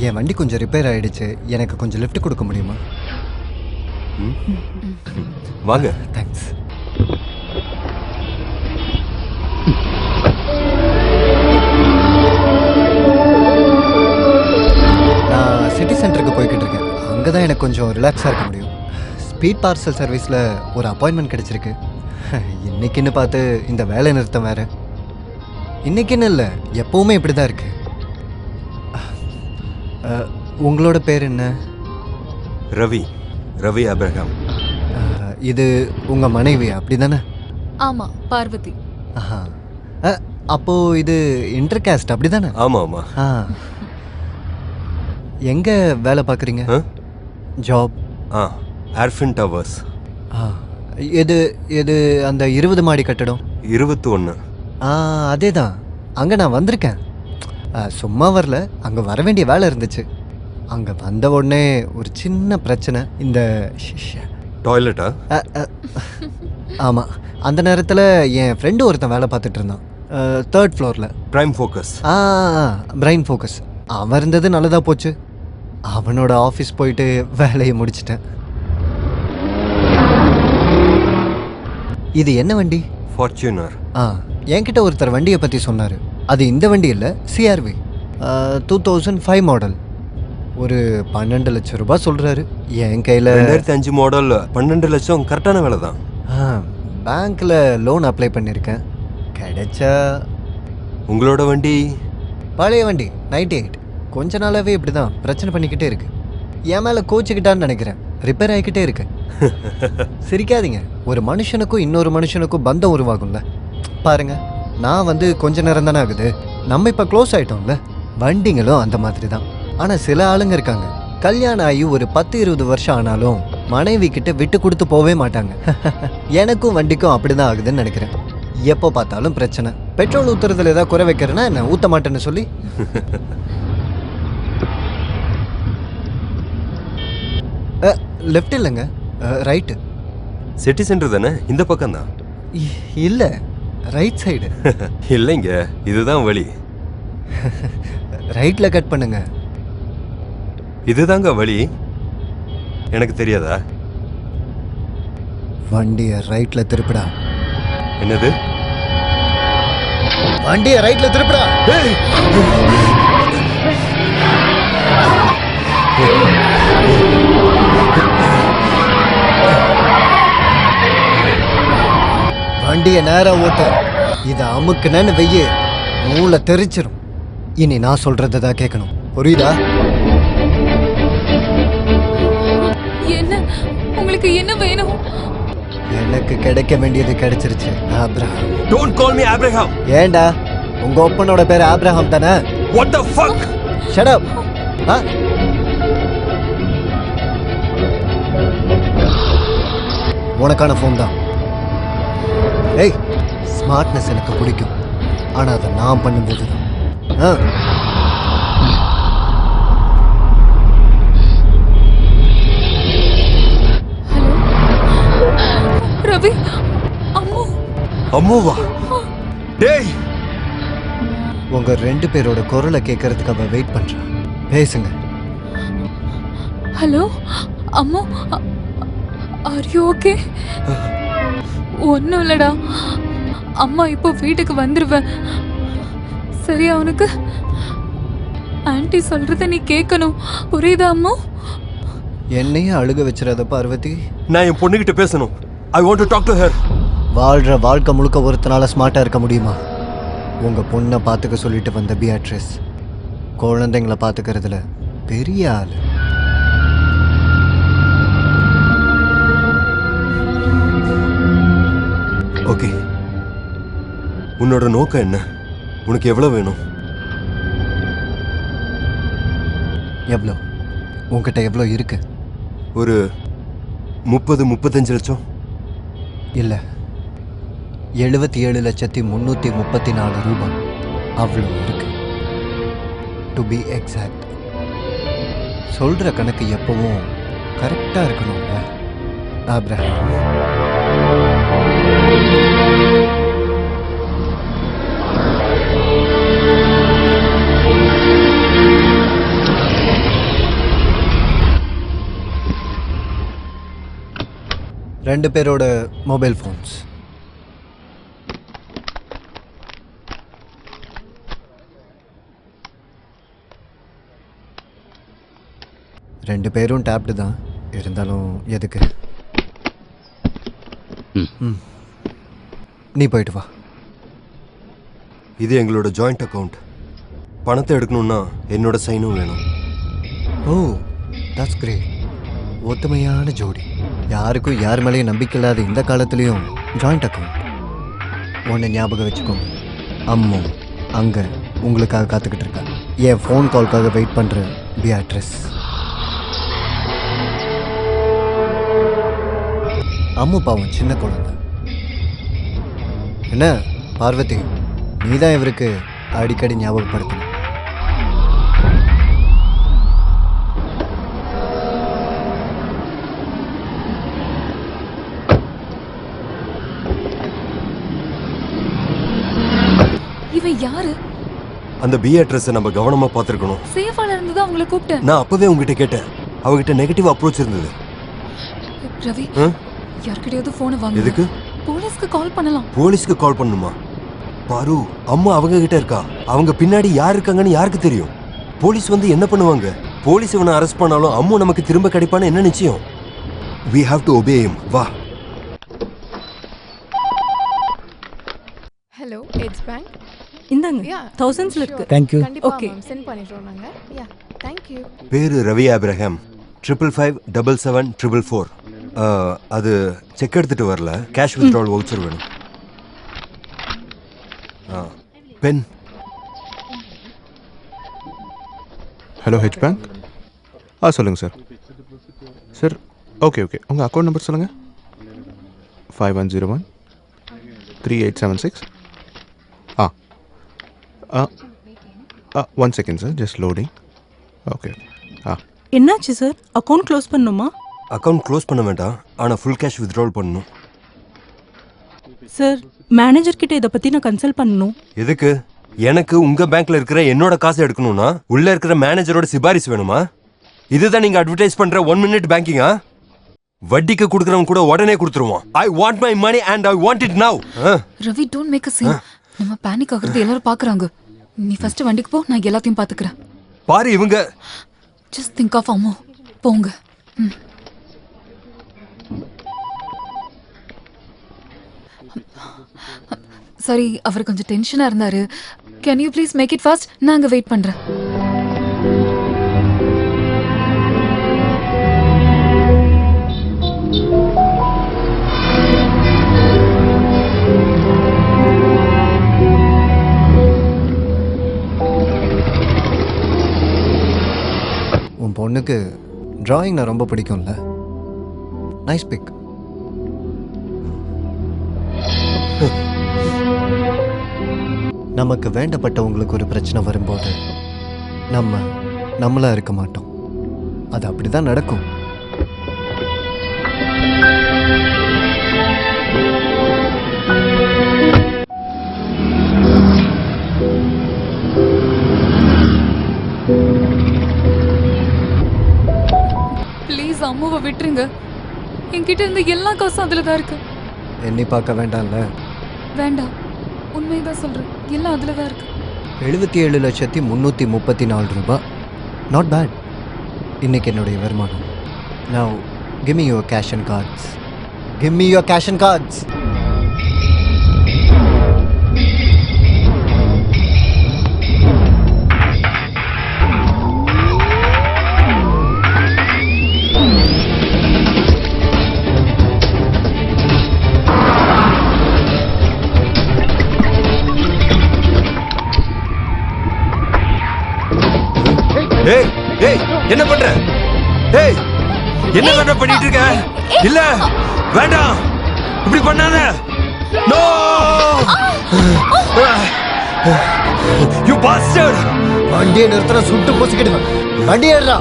என் வண்டி கொஞ்சம் ரிப்பேர் ஆகிடுச்சு, எனக்கு கொஞ்சம் லிஃப்ட் கொடுக்க முடியுமா? வாங்க. தேங்க்ஸ். நான் சிட்டி சென்டருக்கு போய்கிட்டு இருக்கேன். அங்கே தான் எனக்கு கொஞ்சம் ரிலாக்ஸாக இருக்க முடியும். ஸ்பீட் பார்சல் சர்வீஸில் ஒரு அப்பாயின்மெண்ட் கிடச்சிருக்கு. இன்னைக்குன்னு பார்த்து இந்த வேலை நிறுத்தம் வேறு. இன்னைக்குன்னு இல்லை, எப்போவுமே இப்படி தான் இருக்குது. உங்களோட பேர் என்ன? ரவி. ரவி ஆப்ரஹாம். இது உங்கள் மனைவி அப்படி தானே? ஆமாம், பார்வதி. ஆஹா. அப்போது இது இன்டர்காஸ்ட் அப்படி தானே? ஆமாம் ஆமாம். எங்கே வேலை பார்க்குறீங்க? ஜாப்? ஏர்ஃபின் டவர்ஸ். எது எது அந்த 20 மாடி கட்டடம்? 21. அதே தான். அங்கே நான் வந்திருக்கேன். சும்மா வரல, அங்கே வர வேண்டிய வேலை இருந்துச்சு. அங்கே வந்த உடனே ஒரு சின்ன பிரச்சனை. இந்த டாய்லெட்டா? ஆமாம், அந்த நேரத்தில் என் ஃப்ரெண்டு ஒருத்தன் வேலை பார்த்துட்டு இருந்தான், 3rd ஃப்ளோரில். Prime focus. Brain focus. அவன் இருந்தது நல்லதாக போச்சு. அவனோட ஆஃபீஸ் போயிட்டு வேலையை முடிச்சிட்டேன். இது என்ன வண்டி? ஃபார்ச்சுனர். என்கிட்ட ஒருத்தர் வண்டியை பற்றி சொன்னார். அது இந்த வண்டி இல்லை, CRV 2005 மாடல். ஒரு 12 லட்சம் ரூபாய் சொல்கிறாரு. என் கையில் 2005 மாடல் 12 லட்சம் கரெக்டான வேலை தான். பேங்க்கில் லோன் அப்ளை பண்ணியிருக்கேன், கிடைச்சா. உங்களோட வண்டி? பழைய வண்டி, 98. கொஞ்ச நாளாகவே இப்படி தான் பிரச்சனை பண்ணிக்கிட்டே இருக்கு. என் மேலே கோச்சிக்கிட்டான்னு நினைக்கிறேன், ரிப்பேர் ஆகிக்கிட்டே இருக்கு. சிரிக்காதீங்க, ஒரு மனுஷனுக்கும் இன்னொரு மனுஷனுக்கும் பந்தம் உருவாகும்ல. பாருங்க, நான் கொஞ்ச நேரம் தானே ஆகுது, நம்ம இப்போ க்ளோஸ் ஆகிட்டோம்ல. வண்டிங்களும் அந்த மாதிரி தான். ஆனால் சில ஆளுங்க இருக்காங்க, கல்யாணம் ஆகி ஒரு 10-20 வருஷம் ஆனாலும் மனைவி கிட்ட விட்டு கொடுத்து போவே மாட்டாங்க. எனக்கும் வண்டிக்கும் அப்படி தான் ஆகுதுன்னு நினைக்கிறேன். எப்போ பார்த்தாலும் பிரச்சனை. பெட்ரோல் ஊற்றுறதுல ஏதாவது குறை வைக்கிறேன்னா என்ன ஊற்ற மாட்டேன்னு சொல்லி. லெஃப்ட் இல்லைங்க, ரைட்டு. சிட்டி சென்டர் தானே? இந்த பக்கம் தான். இல்லை, ரைட் சைடு. இல்லைங்க, இதுதான் வழி. ரைட்டில் கட் பண்ணுங்க. இதுதாங்க வழி. எனக்கு தெரியாதா? வண்டியை ரைட்டில் திருப்பிடா. என்னது? வண்டியை ரைட்டில் திருப்பிடா. வண்டியை நேரா ஓட்டு. இதை அமுக்குனன்னு வெய்ய மூளை தெரிச்சிரும். இனி நான் சொல்றதை தான் கேட்கணும், புரியுதா? என்ன உங்களுக்கு என்ன வேணும்? எனக்கு கிடைக்க வேண்டியது கிடைச்சிருச்சு, Abraham. Don't call me Abraham. ஏண்டா, உங்க ஒப்பனோட பேர் ஆப்ரஹாம் தானே? What the fuck? Shut up. உனக்கான ஃபோன் தான். ஏய், ஸ்மார்ட்னஸ் எனக்கு பிடிக்கும், ஆனால் அதை நான் பண்ணும்போது தான். ரவி, அம்மு. அம்முவா? டேய், உங்க 2 பேரோட குரலை கேட்கறதுக்காக வெயிட் பண்றேன். பேசுங்க. Hello Ammu, are you okay? ஒன்றும் இல்லடா, அம்மா இப்போ வீட்டுக்கு வந்துருவேன். சரியா? உனக்கு ஆன்ட்டி சொல்றத நீ கேட்கணும், புரியுதா அம்மு? என்னையே அழுக வச்சிடாத பார்வதி. நான் என் பொண்ணுகிட்ட பேசணும். I want to talk to her. வாழ்ற வாழ்க்கை முழுக்க ஒருத்தனால ஸ்மார்ட்டா இருக்க முடியுமா? உங்க பொண்ணை பார்த்துக்க சொல்லிட்டு வந்த பியாட்ரிஸ் குழந்தைங்களை பார்த்துக்கிறதுல பெரிய ஆளு. ஓகே, உன்னோட நோக்கம் என்ன? உனக்கு எவ்வளோ வேணும்? எவ்வளோ? உங்ககிட்ட எவ்வளோ இருக்கு? ஒரு 30-35 லட்சம். இல்லை, 77,334 ரூபாய். அவ்வளோ இருக்கு, டு பி எக்ஸாக்ட். சொல்கிற கணக்கு எப்பவும் கரெக்டாக இருக்கணும்ல ஆப்ரஹாம். 2 பேரோட மொபைல் ஃபோன்ஸ். ரெண்டு பேரும் டேப்டு தான், இருந்தாலும் எதுக்கு? நீ போயிட்டு வா. இது எங்களோட ஜாயிண்ட் அக்கவுண்ட். பணத்தை எடுக்கணும்னா என்னோட சைனும் வேணும். ஓ, தட்ஸ் கிரேட். ஒத்துமையான ஜோடி. யாருக்கும் யார் மேலேயும் நம்பிக்கை இல்லாத இந்த காலத்துலேயும் ஜாயிண்ட் அக்கவுண்ட். ஒன்று ஞாபகம் வச்சுக்கோங்க, அம்மு அங்கே உங்களுக்காக காத்துக்கிட்டு இருக்கா. என் ஃபோன் கால்க்காக வெயிட் பண்ணுற பியாட்ரிஸ். அம்மு பாவம் சின்ன குழந்தை. என்ன பார்வதி, நீ தான் இவருக்கு அடிக்கடி ஞாபகப்படுத்தணும். இவன் யாரு? அந்த பியாட்ரிஸை நம்ம கவனமா பார்த்துருக்கணும். சேஃபால இருந்தது அவங்கள கூப்பிட்டேன். நான் அப்பவே உங்ககிட்ட கேட்டேன், அவகிட்ட நெகட்டிவ் அப்ரோச் இருந்தது. ரவி, யார்கிட்டயாவது போனை வாங்க. எதுக்கு? போலீஸ்க்கு கால் பண்ணலாம். போலீஸ்க்கு கால் பண்ணுமா? பாரு, அம்மா அவங்க கிட்ட இருக்கா. அவங்க பின்னாடி யார் இருக்காங்கன்னு யாருக்கு தெரியும்? போலீஸ் வந்து என்ன பண்ணுவாங்க? போலீஸ் இவனை அரெஸ்ட் பண்ணாலும் அம்மு நமக்கு திரும்ப கிடைப்பான்னு என்ன நிச்சயம்? We have to obey him. வா. Hello, edge bank. இந்தாங்க, யா, 1000s இருக்கு. Thank you. கண்டிப்பா Okay. மேம் சென்ட் பண்ணிடுறோம் நாங்க. யா, தேங்க் யூ. பேரு ரவி ஆபிரஹாம். 5557744. அது செக் எடுத்துட்டு வரல. கேஷ் வித்ட்ராவல் வவுச்சர் வேணும். பென். Hello H bank. சொல்லுங்கள் சார். சார், ஓகே உங்கள் அக்கௌண்ட் நம்பர் சொல்லுங்கள். 5101 3876. 1 second sir, just loading. Okay. என்னாச்சு சார்? அக்கவுண்ட் க்ளோஸ் பண்ணணுமா? அக்கௌண்ட் க்ளோஸ் பண்ண வேண்டாம், ஆனால் ஃபுல் கேஷ் வித்ட்ராவல் பண்ணணும். சார், மேனேஜர் கிட்ட இதை பற்றி நான் கன்சல்ட் பண்ணணும். எதுக்கு? எனக்கு உங்க பேங்க்ல இருக்கிற என்னோட காசை எடுக்கணும்னா உள்ள இருக்கிற மேனேஜரோட சிபாரிசு வேணுமா? இதுதான் நீங்க அட்வர்டைஸ் பண்ற 1 minute பேங்கிங்கா? வட்டிக்கு கொடுக்கறவன் கூட உடனே கொடுத்துருவான். I want my money and I want it now. Ravi, don't make a scene. நம்ம பேனிக் ஆகுறது எல்லாரும் பாக்குறாங்க. நீ ஃபர்ஸ்ட் வண்டிக்கு போ, நான் எல்லாத்தையும் பாத்துக்கறேன். பாரு, இவங்க ஜஸ்ட் திங்க் ஆஃப் அம்மு. போங்க. சரி, அவர் கொஞ்சம் டென்ஷனா இருந்தாரு. Can you please make it fast? நான் அங்க வெயிட் பண்றேன். உன் பொண்ணுக்கு டிராயிங் நான் ரொம்ப பிடிக்கும்ல? Nice pick. நமக்கு வேண்டப்பட்டவங்களுக்கு ஒரு பிரச்சனை வரும்போது நம்மளா இருக்க மாட்டோம். அது அப்படிதான் நடக்கும். ப்ளீஸ் அம்மாவை விட்டுருங்க. என்கிட்ட இருந்த எல்லா காசும் அதுல தான் இருக்கு. எண்ணி பார்க்க வேண்டாம்ல? வேண்டாம், உண்மைதான் சொல்றேன். எல்லாம் அதுல தான் இருக்கு. 77,334 ரூபாய். Not bad. இன்னைக்கு என்னுடைய வருமானம். Now give me your cash and cards. Give me your cash and cards. ஏய் ஏய், என்ன பண்ற? ஏய், என்ன பண்ணிட்டு இருக்க? இல்ல, வேண்டாம், இப்படி பண்ணாத. No, you bastard. வண்டியை நிறுத்தின சுட்டு பொசுக்கிடுவேன். வண்டி ஏறா.